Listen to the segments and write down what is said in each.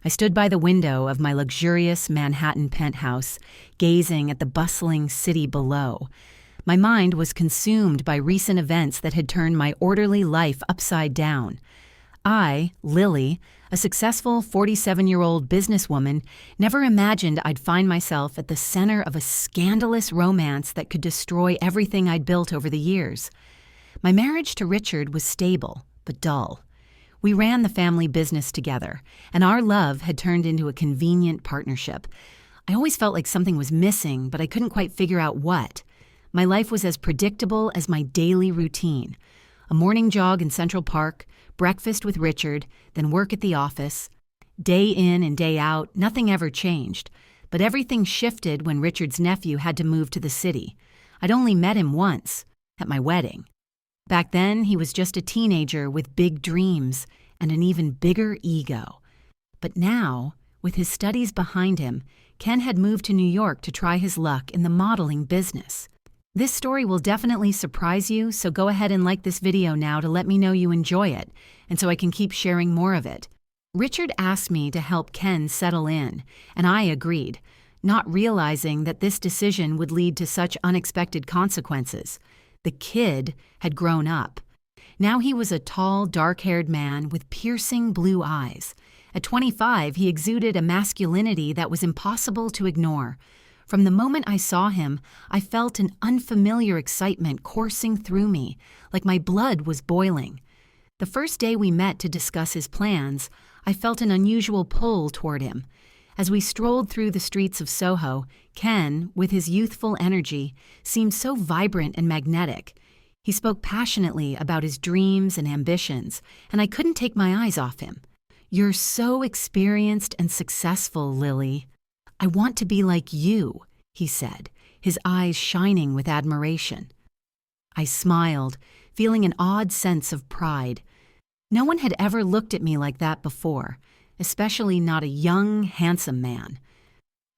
I stood by the window of my luxurious Manhattan penthouse, gazing at the bustling city below. My mind was consumed by recent events that had turned my orderly life upside down. I, Lily, a successful 47-year-old businesswoman, never imagined I'd find myself at the center of a scandalous romance that could destroy everything I'd built over the years. My marriage to Richard was stable, but dull. We ran the family business together, and our love had turned into a convenient partnership. I always felt like something was missing, but I couldn't quite figure out what. My life was as predictable as my daily routine. A morning jog in Central Park, breakfast with Richard, then work at the office. Day in and day out, nothing ever changed. But everything shifted when Richard's nephew had to move to the city. I'd only met him once, at my wedding. Back then, he was just a teenager with big dreams and an even bigger ego. But now, with his studies behind him, Ken had moved to New York to try his luck in the modeling business. This story will definitely surprise you, so go ahead and like this video now to let me know you enjoy it, and so I can keep sharing more of it. Richard asked me to help Ken settle in, and I agreed, not realizing that this decision would lead to such unexpected consequences. The kid had grown up. Now he was a tall, dark-haired man with piercing blue eyes. At 25, he exuded a masculinity that was impossible to ignore. From the moment I saw him, I felt an unfamiliar excitement coursing through me, like my blood was boiling. The first day we met to discuss his plans, I felt an unusual pull toward him. As we strolled through the streets of Soho, Ken, with his youthful energy, seemed so vibrant and magnetic. He spoke passionately about his dreams and ambitions, and I couldn't take my eyes off him. "You're so experienced and successful, Lily. I want to be like you," he said, his eyes shining with admiration. I smiled, feeling an odd sense of pride. No one had ever looked at me like that before, especially not a young, handsome man.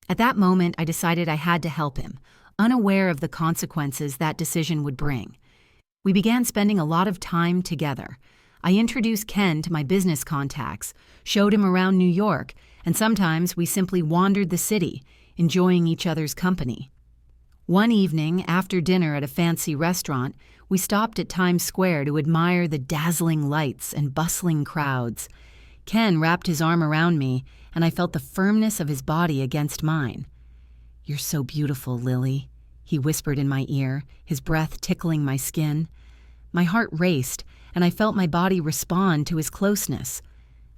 At that moment, I decided I had to help him, unaware of the consequences that decision would bring. We began spending a lot of time together. I introduced Ken to my business contacts, showed him around New York, and sometimes we simply wandered the city, enjoying each other's company. One evening, after dinner at a fancy restaurant, we stopped at Times Square to admire the dazzling lights and bustling crowds. Ken wrapped his arm around me, and I felt the firmness of his body against mine. "You're so beautiful, Lily," he whispered in my ear, his breath tickling my skin. My heart raced, and I felt my body respond to his closeness.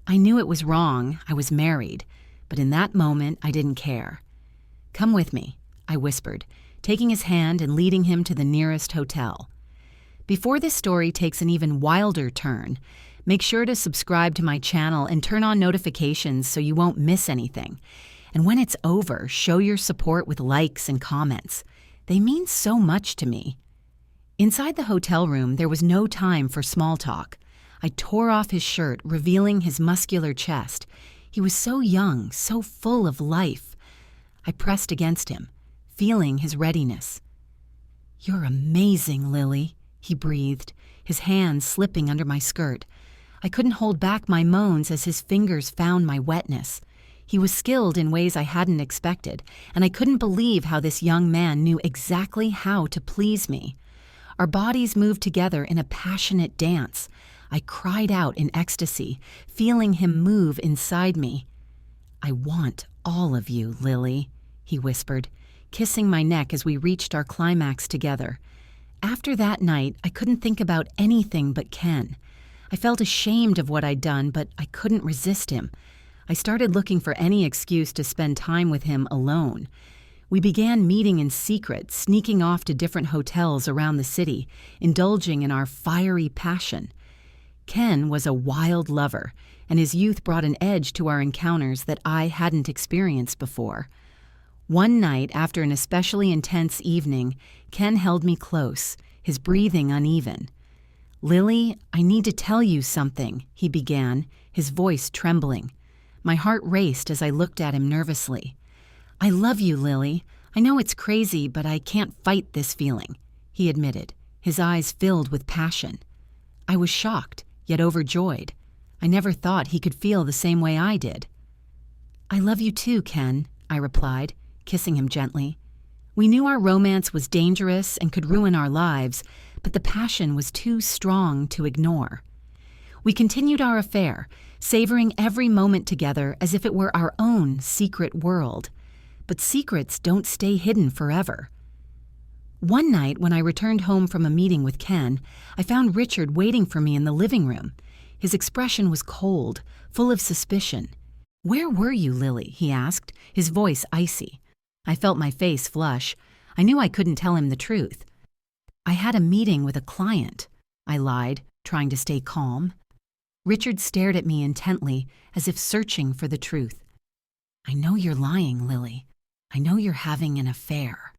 I knew it was wrong, I was married, but in that moment I didn't care. "Come with me," I whispered, taking his hand and leading him to the nearest hotel. Before this story takes an even wilder turn, make sure to subscribe to my channel and turn on notifications so you won't miss anything. And when it's over, show your support with likes and comments. They mean so much to me. Inside the hotel room, there was no time for small talk. I tore off his shirt, revealing his muscular chest. He was so young, so full of life. I pressed against him, feeling his readiness. "You're amazing, Lily," he breathed, his hands slipping under my skirt. I couldn't hold back my moans as his fingers found my wetness. He was skilled in ways I hadn't expected, and I couldn't believe how this young man knew exactly how to please me. Our bodies moved together in a passionate dance. I cried out in ecstasy, feeling him move inside me. "I want all of you, Lily," he whispered, kissing my neck as we reached our climax together. After that night, I couldn't think about anything but Ken. I felt ashamed of what I'd done, but I couldn't resist him. I started looking for any excuse to spend time with him alone. We began meeting in secret, sneaking off to different hotels around the city, indulging in our fiery passion. Ken was a wild lover, and his youth brought an edge to our encounters that I hadn't experienced before. One night, after an especially intense evening, Ken held me close, his breathing uneven. "Lily, I need to tell you something," he began, his voice trembling. My heart raced as I looked at him nervously. "I love you, Lily. I know it's crazy, but I can't fight this feeling," he admitted, his eyes filled with passion. I was shocked, yet overjoyed. I never thought he could feel the same way I did. I love you too, Ken, I replied, kissing him gently. We knew our romance was dangerous and could ruin our lives, but the passion was too strong to ignore. We continued our affair, savoring every moment together as if it were our own secret world. But secrets don't stay hidden forever. One night, when I returned home from a meeting with Ken, I found Richard waiting for me in the living room. His expression was cold, full of suspicion. "Where were you, Lily?" he asked, his voice icy. I felt my face flush. I knew I couldn't tell him the truth. "I had a meeting with a client," I lied, trying to stay calm. Richard stared at me intently, as if searching for the truth. "I know you're lying, Lily. I know you're having an affair,"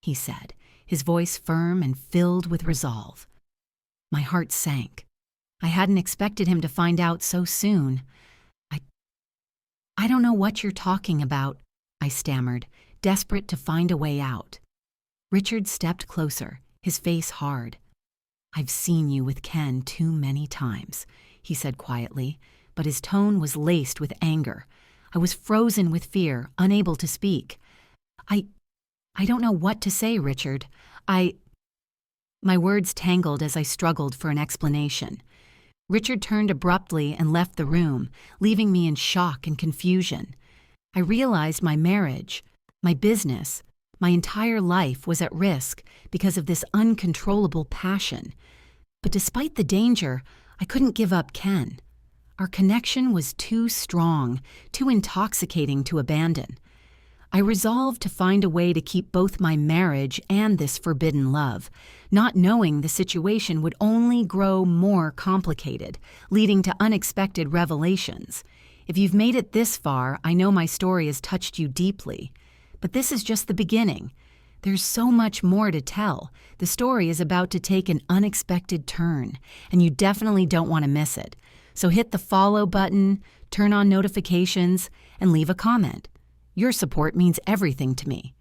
he said, his voice firm and filled with resolve. My heart sank. I hadn't expected him to find out so soon. I don't know what you're talking about," I stammered, desperate to find a way out. Richard stepped closer, his face hard. "I've seen you with Ken too many times," he said quietly, but his tone was laced with anger. I was frozen with fear, unable to speak. I don't know what to say, Richard. My words tangled as I struggled for an explanation. Richard turned abruptly and left the room, leaving me in shock and confusion. I realized my marriage, my business, my entire life was at risk because of this uncontrollable passion. But despite the danger, I couldn't give up Ken. Our connection was too strong, too intoxicating to abandon. I resolved to find a way to keep both my marriage and this forbidden love, not knowing the situation would only grow more complicated, leading to unexpected revelations. If you've made it this far, I know my story has touched you deeply. But this is just the beginning. There's so much more to tell. The story is about to take an unexpected turn, and you definitely don't want to miss it. So hit the follow button, turn on notifications, and leave a comment. Your support means everything to me.